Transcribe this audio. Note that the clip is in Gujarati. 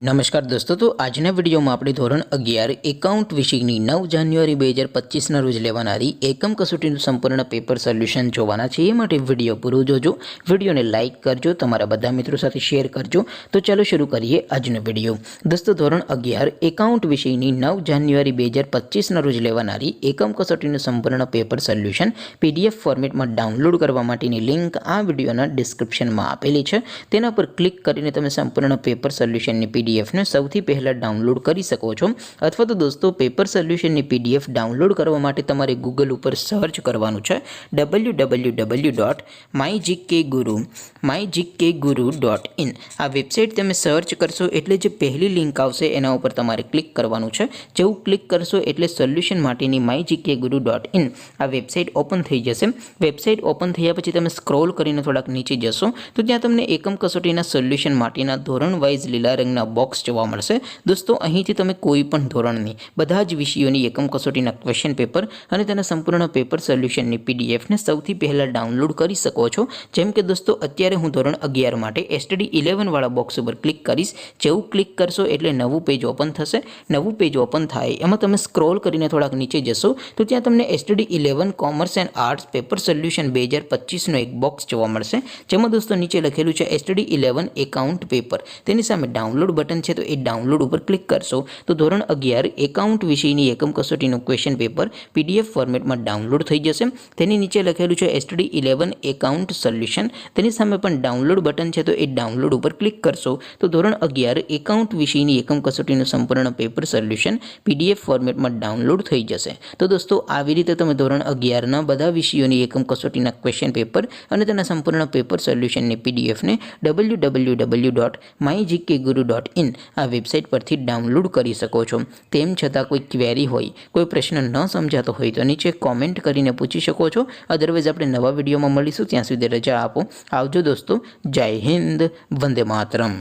નમસ્કાર દોસ્તો, તો આજના વિડીયોમાં આપણે ધોરણ 11 એકાઉન્ટ વિષયની 9 જાન્યુઆરી 2025ના રોજ લેવાનારી એકમ કસોટીનું સંપૂર્ણ પેપર સોલ્યુશન જોવાના છે। એ માટે વિડીયો પૂરો જોજો, વિડીયોને લાઇક કરજો, તમારા બધા મિત્રો સાથે શેર કરજો। તો ચાલો શરૂ કરીએ આજનો વિડીયો। દોસ્તો, ધોરણ 11 એકાઉન્ટ વિષયની 9 જાન્યુઆરી 2025ના રોજ લેવાનારી એકમ કસોટીનું સંપૂર્ણ પેપર સોલ્યુશન PDF ફોર્મેટમાં ડાઉનલોડ કરવા માટેની લિંક આ વિડીયોના ડિસ્ક્રિપ્શનમાં આપેલી છે। તેના પર ક્લિક કરીને તમે સંપૂર્ણ પેપર સોલ્યુશનની PDF ને સૌથી પહેલા ડાઉનલોડ કરી શકો છો। અથવા તો દોસ્તો, પેપર સોલ્યુશનની PDF ડાઉનલોડ કરવા માટે તમારે ગૂગલ ઉપર સર્ચ કરવાનું છે www.mygkguru.in। આ વેબસાઇટ તમે સર્ચ કરશો એટલે જે પહેલી લિંક આવશે એના ઉપર તમારે ક્લિક કરવાનું છે। જેવું ક્લિક કરશો એટલે સોલ્યુશન માટેની mygkguru.in આ વેબસાઇટ ઓપન થઈ જશે। વેબસાઇટ ઓપન થયા પછી તમે સ્ક્રોલ કરીને થોડાક નીચે જશો તો ત્યાં તમને એકમ કસોટીના સોલ્યુશન માટેના ધોરણ વાઇઝ લીલા રંગના બોક્સ જોવા મળશે। દોસ્તો, અહીંથી તમે કોઈ પણ ધોરણની બધા જ વિષયોની એકમ કસોટીના ક્વેશ્ચન પેપર અને તેના સંપૂર્ણ પેપર સોલ્યુશનની PDF ને સૌથી પહેલાં ડાઉનલોડ કરી શકો છો। જેમ કે દોસ્તો, અત્યારે હું ધોરણ 11 માટે STD11 વાળા બોક્સ ઉપર ક્લિક કરીશ। જેવું ક્લિક કરશો એટલે નવું પેજ ઓપન થશે। નવું પેજ ઓપન થાય એમાં તમે સ્ક્રોલ કરીને થોડાક નીચે જશો તો ત્યાં તમને STD11 commerce and arts paper solution 2025નો એક બોક્સ જોવા મળશે। જેમાં દોસ્તો નીચે લખેલું છે STD11 એકાઉન્ટ પેપર, તેની સામે ડાઉનલોડ બટન છે, તો એ ડાઉનલોડ ઉપર ક્લિક કરશો તો ધોરણ 11 એકાઉન્ટ વિષયની એકમ કસોટીનું ક્વેશ્ચન પેપર PDF ફોર્મેટમાં ડાઉનલોડ થઈ જશે। તેની નીચે લખેલું છે STD11 એકાઉન્ટ સોલ્યુશન, તેની સામે પણ ડાઉનલોડ બટન છે, તો એ ડાઉનલોડ ઉપર ક્લિક કરશો તો ધોરણ 11 એકાઉન્ટ વિષયની એકમ કસોટીનું સંપૂર્ણ પેપર સોલ્યુશન PDF ફોર્મેટમાં ડાઉનલોડ થઈ જશે। તો દોસ્તો, આવી રીતે તમે ધોરણ 11ના બધા વિષયોની એકમ કસોટીના ક્વેશ્ચન પેપર અને તેના સંપૂર્ણ પેપર સોલ્યુશનની PDF ને www.mygkguru.in આ વેબસાઇટ પરથી ડાઉનલોડ કરી શકો છો। તેમ છતાં કોઈ ક્વેરી હોય, કોઈ પ્રશ્ન ન સમજાતો હોય તો નીચે કોમેન્ટ કરીને પૂછી શકો છો। અદરવાઇઝ આપણે નવા વિડીયોમાં મળીશું, ત્યાં સુધી રજા આપો। આવજો દોસ્તો, જય હિન્દ, વંદે માતરમ।